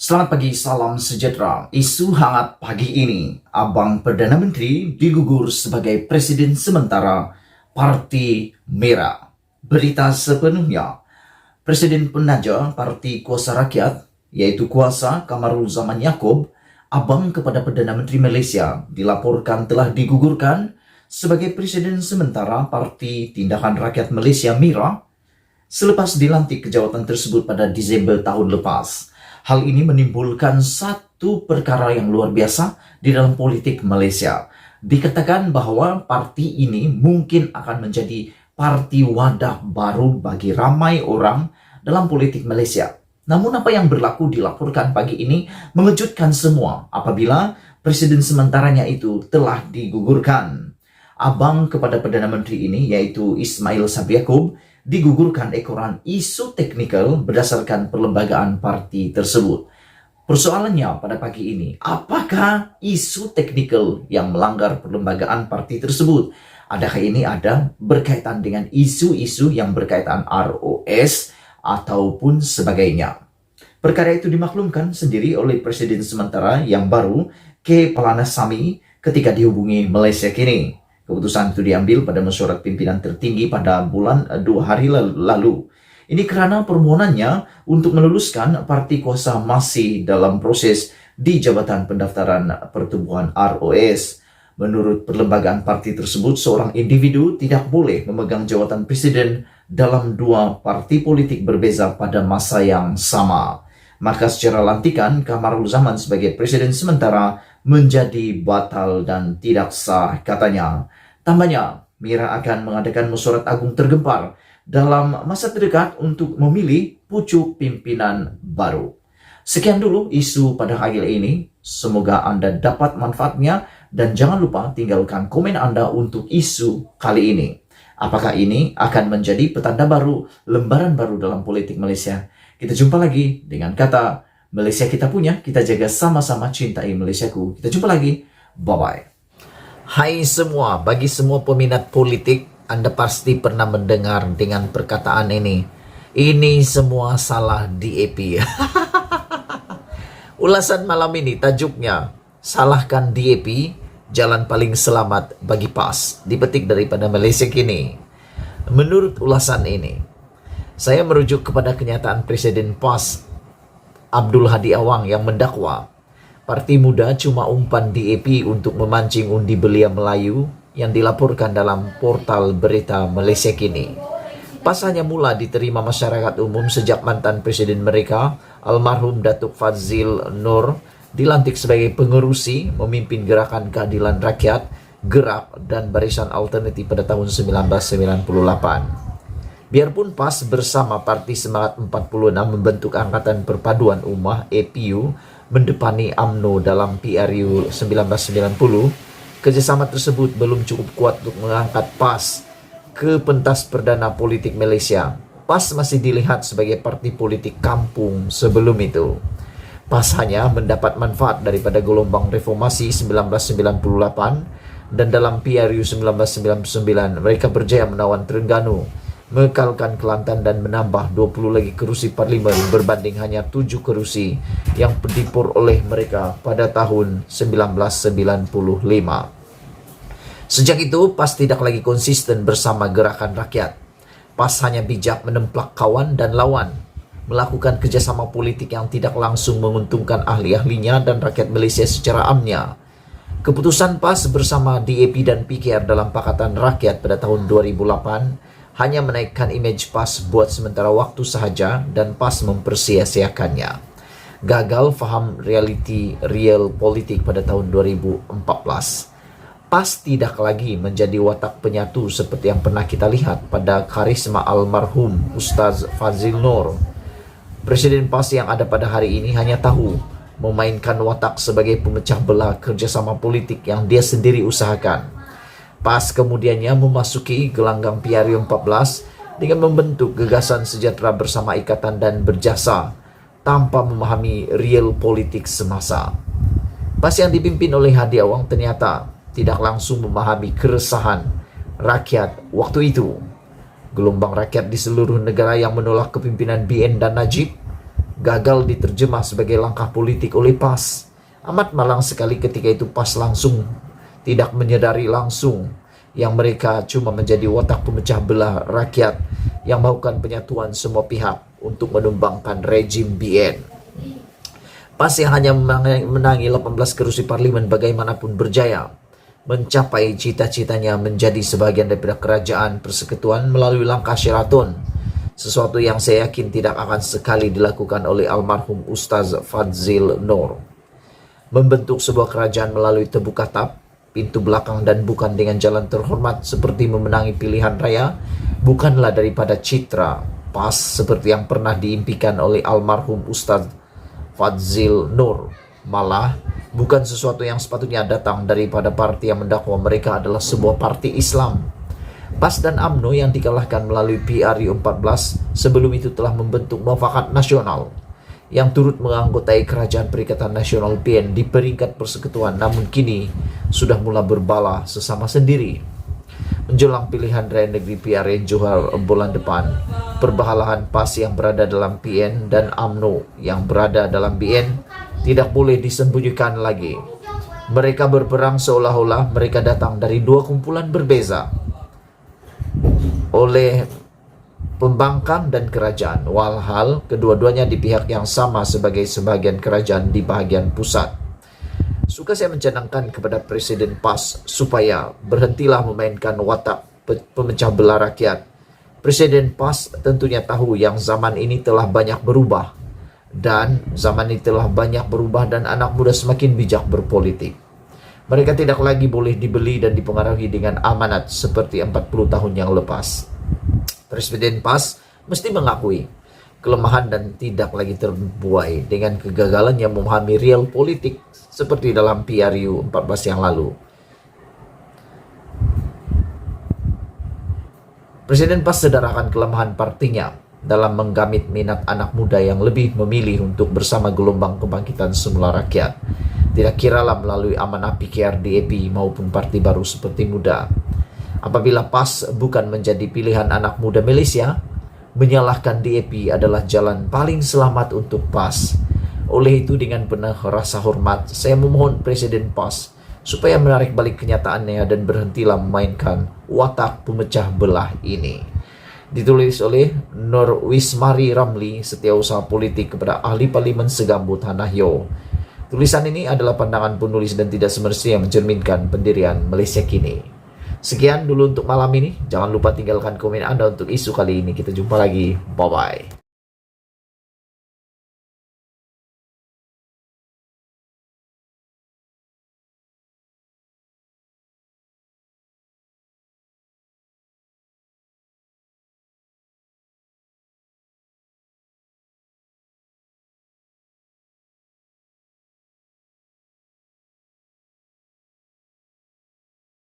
Selamat pagi, salam sejahtera. Isu hangat pagi ini, Abang Perdana Menteri digugur sebagai Presiden sementara Parti Merah. Berita sepenuhnya, Presiden penaja Parti Kuasa Rakyat, yaitu Kuasa Kamarul Zaman Yaakob, Abang kepada Perdana Menteri Malaysia, dilaporkan telah digugurkan sebagai Presiden sementara Parti Tindakan Rakyat Malaysia Merah selepas dilantik ke jawatan tersebut pada Disember tahun lepas. Hal ini menimbulkan satu perkara yang luar biasa di dalam politik Malaysia. Dikatakan bahwa parti ini mungkin akan menjadi parti wadah baru bagi ramai orang dalam politik Malaysia. Namun apa yang berlaku dilaporkan pagi ini mengejutkan semua apabila presiden sementaranya itu telah digugurkan. Abang kepada Perdana Menteri ini, yaitu Ismail Sabri Yaakob, digugurkan ekoran isu teknikal berdasarkan perlembagaan parti tersebut. Persoalannya pada pagi ini, apakah isu teknikal yang melanggar perlembagaan parti tersebut? Adakah ini ada berkaitan dengan isu-isu yang berkaitan ROS ataupun sebagainya? Perkara itu dimaklumkan sendiri oleh Presiden sementara yang baru, K. Palanisamy, ketika dihubungi Malaysia kini. Keputusan itu diambil pada mesyuarat pimpinan tertinggi pada bulan 2 hari lalu. Ini karena permohonannya untuk meluluskan parti kuasa masih dalam proses di Jabatan Pendaftaran Pertubuhan ROS. Menurut perlembagaan parti tersebut, seorang individu tidak boleh memegang jawatan presiden dalam dua parti politik berbeza pada masa yang sama. Maka secara lantikan, Kamarul Zaman sebagai presiden sementara menjadi batal dan tidak sah, katanya. Tambahnya, Mira akan mengadakan mesyuarat agung tergempar dalam masa terdekat untuk memilih pucuk pimpinan baru. Sekian dulu isu pada hari ini. Semoga Anda dapat manfaatnya dan jangan lupa tinggalkan komen Anda untuk isu kali ini. Apakah ini akan menjadi petanda baru, lembaran baru dalam politik Malaysia? Kita jumpa lagi dengan kata Malaysia kita punya, kita jaga sama-sama, cintai Malaysiaku. Kita jumpa lagi. Bye-bye. Hai semua, bagi semua peminat politik, Anda pasti pernah mendengar dengan perkataan ini. Ini semua salah DAP. Ulasan malam ini tajuknya, salahkan DAP, jalan paling selamat bagi PAS. Dipetik daripada Malaysia kini. Menurut ulasan ini, saya merujuk kepada kenyataan Presiden PAS, Abdul Hadi Awang, yang mendakwa Parti Muda cuma umpan DAP untuk memancing undi belia Melayu yang dilaporkan dalam portal berita Malaysia kini. PAS hanya mula diterima masyarakat umum sejak mantan presiden mereka, almarhum Datuk Fadzil Nur, dilantik sebagai pengerusi memimpin Gerakan Keadilan Rakyat, Gerak dan Barisan Alternatif pada tahun 1998. Biarpun PAS bersama Parti Semangat 46 membentuk Angkatan Perpaduan Ummah APU mendepani UMNO dalam PRU 1990, kerjasama tersebut belum cukup kuat untuk mengangkat PAS ke pentas perdana politik Malaysia. PAS masih dilihat sebagai parti politik kampung sebelum itu. PAS hanya mendapat manfaat daripada gelombang reformasi 1998 dan dalam PRU 1999 mereka berjaya menawan Terengganu, mengekalkan Kelantan dan menambah 20 lagi kerusi parlimen berbanding hanya 7 kerusi yang dipor oleh mereka pada tahun 1995. Sejak itu, PAS tidak lagi konsisten bersama Gerakan Rakyat. PAS hanya bijak menemplak kawan dan lawan, melakukan kerjasama politik yang tidak langsung menguntungkan ahli-ahlinya dan rakyat Malaysia secara amnya. Keputusan PAS bersama DAP dan PKR dalam Pakatan Rakyat pada tahun 2008 hanya menaikkan imej PAS buat sementara waktu sahaja dan PAS mempersia-siakannya. Gagal faham real politik pada tahun 2014. PAS tidak lagi menjadi watak penyatu seperti yang pernah kita lihat pada karisma almarhum Ustaz Fadzil Nur. Presiden PAS yang ada pada hari ini hanya tahu memainkan watak sebagai pemecah belah kerjasama politik yang dia sendiri usahakan. PAS kemudiannya memasuki gelanggang PRU 14 dengan membentuk Gagasan Sejahtera Bersama Ikatan dan Berjasa tanpa memahami real politik semasa. PAS yang dipimpin oleh Hadi Awang ternyata tidak langsung memahami keresahan rakyat waktu itu. Gelombang rakyat di seluruh negara yang menolak kepimpinan BN dan Najib gagal diterjemah sebagai langkah politik oleh PAS. Amat malang sekali ketika itu PAS langsung tidak menyadari langsung yang mereka cuma menjadi watak pemecah belah rakyat yang melakukan penyatuan semua pihak untuk menumbangkan rejim BN. PAS yang hanya menangi 18 kursi parlemen bagaimanapun berjaya mencapai cita-citanya menjadi sebagian daripada kerajaan persekutuan melalui langkah Sheraton, sesuatu yang saya yakin tidak akan sekali dilakukan oleh almarhum Ustaz Fadzil Nur. Membentuk sebuah kerajaan melalui tebu katap, pintu belakang dan bukan dengan jalan terhormat seperti memenangi pilihan raya, bukanlah daripada citra PAS seperti yang pernah diimpikan oleh almarhum Ustaz Fadzil Nur. Malah bukan sesuatu yang sepatutnya datang daripada parti yang mendakwa mereka adalah sebuah parti Islam. PAS dan UMNO yang dikalahkan melalui PRU 14 sebelum itu telah membentuk Muafakat Nasional yang turut menganggotai Kerajaan Perikatan Nasional PN di peringkat persekutuan, namun kini sudah mulai berbala sesama sendiri. Menjelang pilihan raya negeri PRN Johor bulan depan, perbahalahan PAS yang berada dalam PN dan UMNO yang berada dalam BN tidak boleh disembunyikan lagi. Mereka berperang seolah-olah mereka datang dari dua kumpulan berbeza oleh pembangkang dan kerajaan, walhal kedua-duanya di pihak yang sama sebagai sebagian kerajaan di bahagian pusat. Suka saya mencadangkan kepada Presiden PAS supaya berhentilah memainkan watak pemecah belah rakyat. Presiden PAS tentunya tahu yang zaman ini telah banyak berubah, dan anak muda semakin bijak berpolitik. Mereka tidak lagi boleh dibeli dan dipengaruhi dengan amanat seperti 40 tahun yang lepas. Presiden PAS mesti mengakui kelemahan dan tidak lagi terbuai dengan kegagalan yang memahami real politik seperti dalam PRU 14 yang lalu. Presiden PAS sadar akan kelemahan partinya dalam menggamit minat anak muda yang lebih memilih untuk bersama gelombang kebangkitan semula rakyat. Tidak kiralah melalui amanah PKR DAP maupun parti baru seperti Muda. Apabila PAS bukan menjadi pilihan anak muda Malaysia, menyalahkan DAP adalah jalan paling selamat untuk PAS. Oleh itu, dengan penuh rasa hormat, saya memohon Presiden PAS supaya menarik balik kenyataannya dan berhentilah memainkan watak pemecah belah ini. Ditulis oleh Nur Wismari Ramli, Setiausaha Politik kepada Ahli Parlimen Segambut Hanahyo. Tulisan ini adalah pandangan penulis dan tidak semestinya mencerminkan pendirian Malaysia kini. Sekian dulu untuk malam ini. Jangan lupa tinggalkan komen Anda untuk isu kali ini. Kita jumpa lagi. Bye-bye.